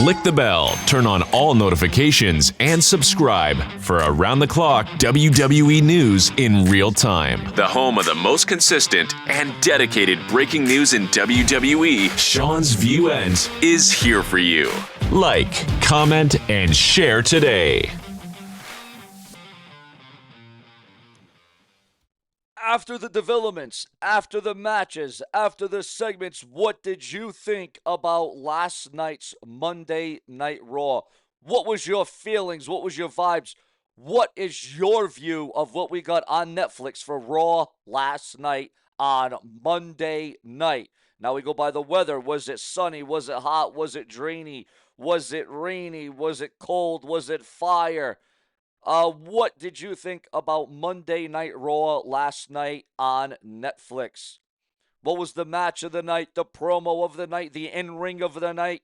Click the bell, turn on all notifications, and subscribe for around-the-clock WWE news in real time. The home of the most consistent and dedicated breaking news in WWE, Seanzviewent, is here for you. Like, comment, and share today. After the developments, after the matches, after the segments, what did you think about last night's Monday Night Raw? What was your feelings? What was your vibes? What is your view of what we got on Netflix for Raw last night on Monday night? Now we go by the weather. Was it sunny? Was it hot? Was it drainy? Was it rainy? Was it cold? Was it fire? What did you think about Monday Night Raw last night on Netflix? What was the match of the night, the promo of the night, the in-ring of the night,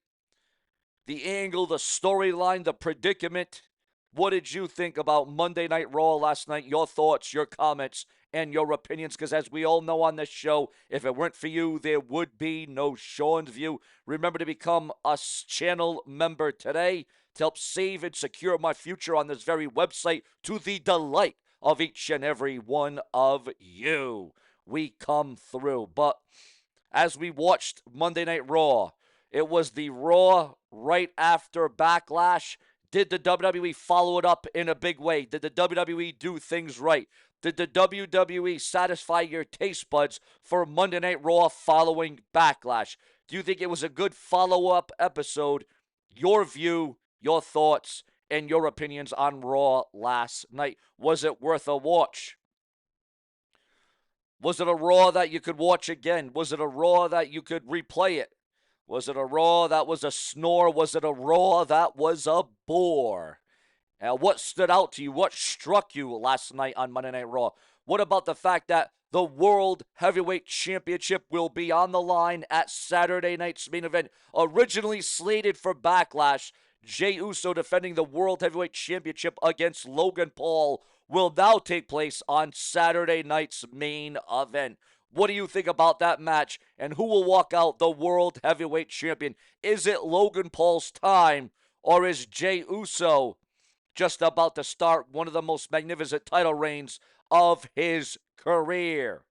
the angle, the storyline, the predicament? What did you think about Monday Night Raw last night? Your thoughts, your comments, and your opinions, because as we all know on this show, if it weren't for you, there would be no Sean's View. Remember to become a channel member today to help save and secure my future on this very website to the delight of each and every one of you. We come through. But as we watched Monday Night Raw, it was the Raw right after Backlash. Did the WWE follow it up in a big way? Did the WWE do things right? Did the WWE satisfy your taste buds for Monday Night Raw following Backlash? Do you think it was a good follow-up episode? Your view, your thoughts, and your opinions on Raw last night. Was it worth a watch? Was it a Raw that you could watch again? Was it a Raw that you could replay it? Was it a Raw that was a snore? Was it a Raw that was a bore? What stood out to you? What struck you last night on Monday Night Raw? What about the fact that the World Heavyweight Championship will be on the line at Saturday night's main event? Originally slated for Backlash, Jey Uso defending the World Heavyweight Championship against Logan Paul will now take place on Saturday night's main event. What do you think about that match, and who will walk out the World Heavyweight Champion? Is it Logan Paul's time, or is Jey Uso just about to start one of the most magnificent title reigns of his career?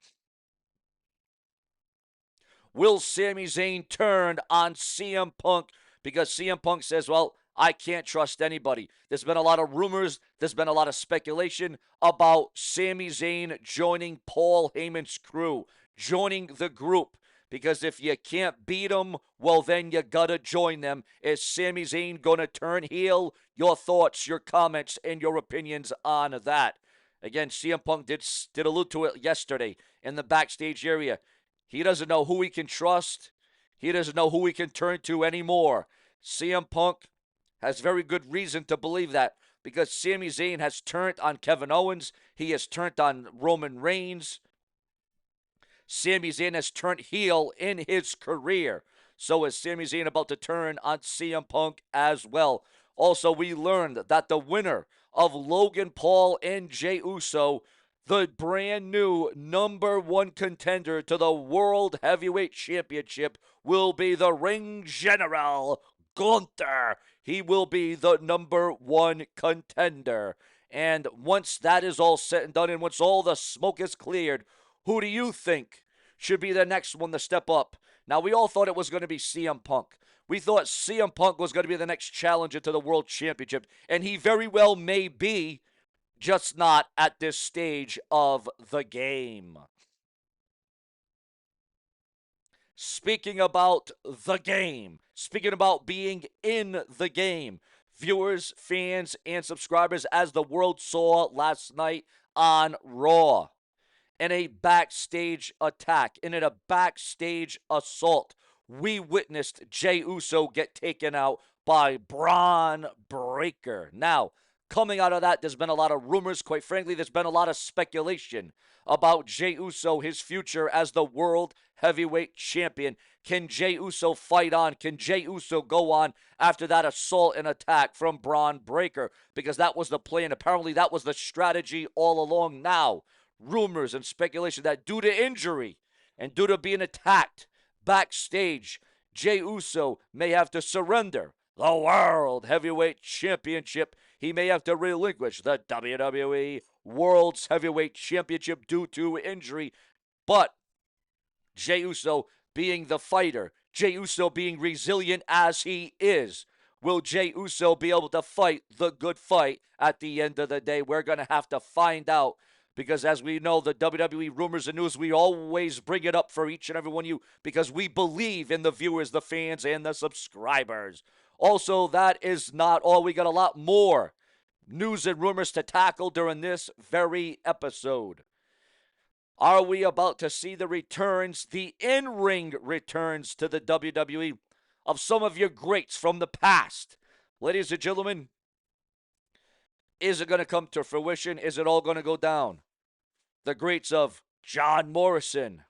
Will Sami Zayn turn on CM Punk because CM Punk says, well, I can't trust anybody? There's been a lot of rumors. There's been a lot of speculation about Sami Zayn joining Paul Heyman's crew, joining the group. Because if you can't beat them, well, then you gotta join them. Is Sami Zayn gonna turn heel? Your thoughts, your comments, and your opinions on that. Again, CM Punk did allude to it yesterday in the backstage area. He doesn't know who he can trust. He doesn't know who he can turn to anymore. CM Punk has very good reason to believe that, because Sami Zayn has turned on Kevin Owens. He has turned on Roman Reigns. Sami Zayn has turned heel in his career. So is Sami Zayn about to turn on CM Punk as well. Also, we learned that the winner of Logan Paul and Jey Uso, the brand new #1 contender to the World Heavyweight Championship, will be the Ring General, Gunther. He will be the #1 contender. And once that is all said and done, and once all the smoke is cleared, who do you think should be the next one to step up? Now, we all thought it was going to be CM Punk. We thought CM Punk was going to be the next challenger to the World Championship, and he very well may be, just not at this stage of the game. Speaking about the game, speaking about being in the game, viewers, fans, and subscribers, as the world saw last night on Raw, in a backstage attack, in a backstage assault, we witnessed Jey Uso get taken out by Braun Breaker. Now, coming out of that, there's been a lot of rumors. Quite frankly, there's been a lot of speculation about Jey Uso, his future as the World Heavyweight Champion. Can Jey Uso fight on? Can Jey Uso go on after that assault and attack from Braun Breaker? Because that was the plan. Apparently, that was the strategy all along. Now, rumors and speculation that due to injury and due to being attacked backstage, Jey Uso may have to surrender the World Heavyweight Championship. He may have to relinquish the WWE World's Heavyweight Championship due to injury, but Jey Uso being the fighter, Jey Uso being resilient as he is, will Jey Uso be able to fight the good fight at the end of the day? We're going to have to find out because as we know, the WWE rumors and news, we always bring it up for each and every one of you because we believe in the viewers, the fans, and the subscribers. Also, that is not all. We got a lot more news and rumors to tackle during this very episode. Are we about to see the returns, the in-ring returns to the WWE of some of your greats from the past? Ladies and gentlemen, is it going to come to fruition? Is it all going to go down? The greats of John Morrison,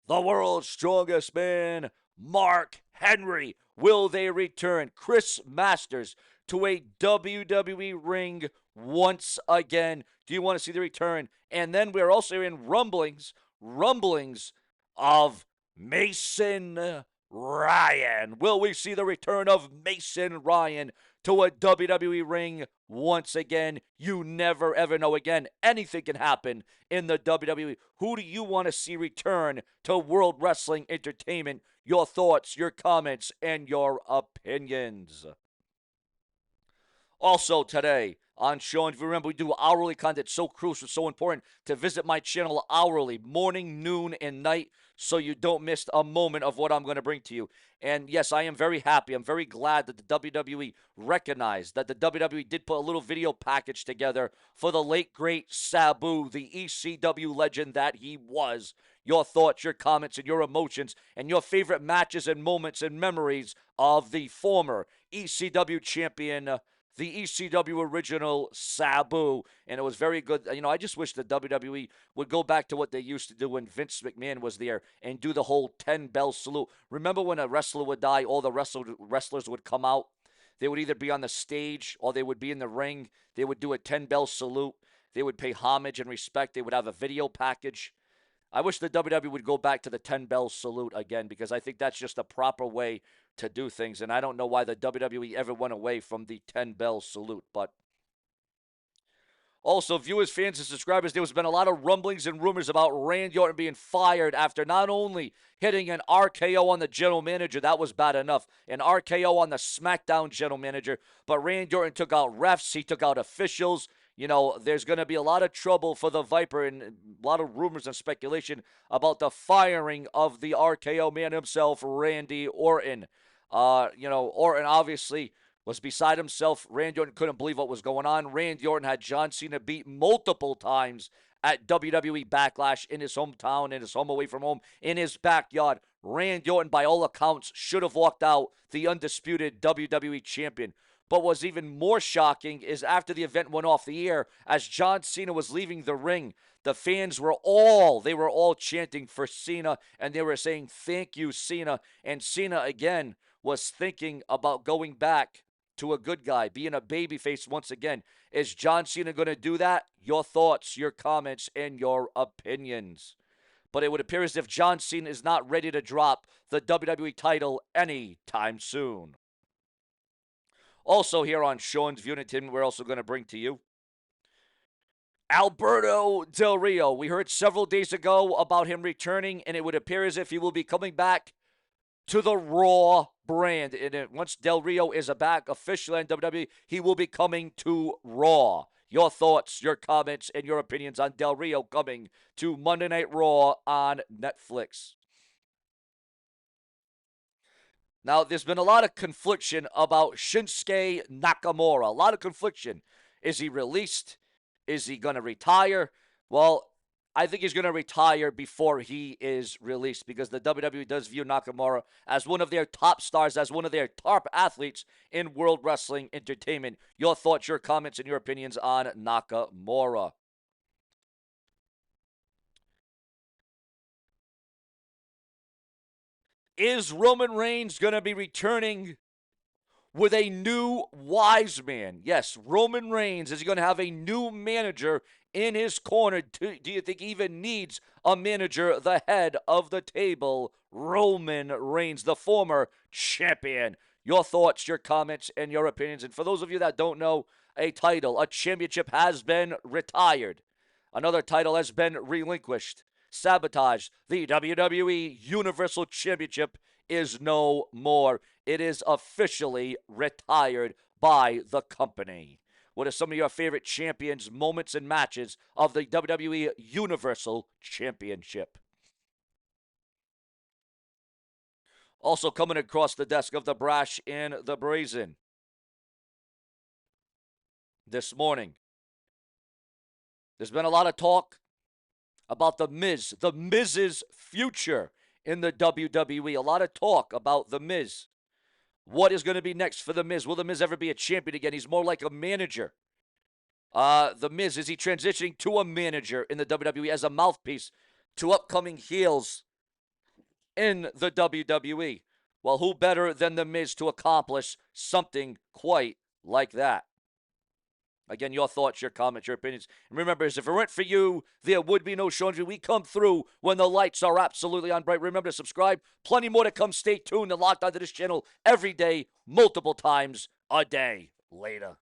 the world's strongest man, Mark Henry. Will they return? Chris Masters to a WWE ring once again. Do you want to see the return? And then we're also in rumblings of Mason Ryan. Will we see the return of Mason Ryan to a WWE ring once again? You never ever know. Again, anything can happen in the WWE. Who do you want to see return to World Wrestling Entertainment? Your thoughts, your comments, and your opinions. Also today on Seanzviewent, remember we do hourly content, so crucial, so important to visit my channel hourly, morning, noon, and night, so you don't miss a moment of what I'm going to bring to you. And yes, I am very happy. I'm very glad that the WWE recognized that the WWE did put a little video package together for the late, great Sabu, the ECW legend that he was. Your thoughts, your comments, and your emotions, and your favorite matches and moments and memories of the former ECW champion, the ECW original Sabu, and it was very good. You know, I just wish the WWE would go back to what they used to do when Vince McMahon was there and do the whole 10-bell salute. Remember when a wrestler would die, all the wrestlers would come out? They would either be on the stage or they would be in the ring. They would do a 10-bell salute. They would pay homage and respect. They would have a video package. I wish the WWE would go back to the 10-bell salute again because I think that's just a proper way to do things. And I don't know why the WWE ever went away from the 10-bell salute. But also, viewers, fans, and subscribers, there's been a lot of rumblings and rumors about Randy Orton being fired after not only hitting an RKO on the general manager, that was bad enough, an RKO on the SmackDown general manager, but Randy Orton took out refs, he took out officials. You know, there's going to be a lot of trouble for the Viper and a lot of rumors and speculation about the firing of the RKO man himself, Randy Orton. Orton obviously was beside himself. Randy Orton couldn't believe what was going on. Randy Orton had John Cena beat multiple times at WWE Backlash in his hometown, in his home away from home, in his backyard. Randy Orton, by all accounts, should have walked out the undisputed WWE champion. But what's even more shocking is after the event went off the air, as John Cena was leaving the ring, the fans were all chanting for Cena, and they were saying, "Thank you, Cena." And Cena, again, was thinking about going back to a good guy, being a babyface once again. Is John Cena going to do that? Your thoughts, your comments, and your opinions. But it would appear as if John Cena is not ready to drop the WWE title anytime soon. Also here on Seanzviewent, we're also going to bring to you Alberto Del Rio. We heard several days ago about him returning, and it would appear as if he will be coming back to the Raw brand. And once Del Rio is back officially in WWE, he will be coming to Raw. Your thoughts, your comments, and your opinions on Del Rio coming to Monday Night Raw on Netflix. Now, there's been a lot of confliction about Shinsuke Nakamura. A lot of confliction. Is he released? Is he going to retire? Well, I think he's going to retire before he is released because the WWE does view Nakamura as one of their top stars, as one of their top athletes in World Wrestling Entertainment. Your thoughts, your comments, and your opinions on Nakamura. Is Roman Reigns going to be returning with a new wise man? Yes, Roman Reigns is going to have a new manager in his corner. Do you think he even needs a manager? The head of the table, Roman Reigns, the former champion. Your thoughts, your comments, and your opinions. And for those of you that don't know, a title, a championship has been retired. Another title has been relinquished. Sabotage. The WWE Universal Championship is no more. It is officially retired by the company. What are some of your favorite champions, moments, and matches of the WWE Universal Championship? Also coming across the desk of the Brash and the Brazen this morning, there's been a lot of talk about the Miz's future in the WWE. A lot of talk about the Miz. What is going to be next for the Miz? Will the Miz ever be a champion again? He's more like a manager. The Miz, is he transitioning to a manager in the WWE as a mouthpiece to upcoming heels in the WWE? Well, who better than the Miz to accomplish something quite like that? Again, your thoughts, your comments, your opinions. And remember, if it weren't for you, there would be no Seanzviewent. We come through when the lights are absolutely on bright. Remember to subscribe. Plenty more to come. Stay tuned and locked onto this channel every day, multiple times a day. Later.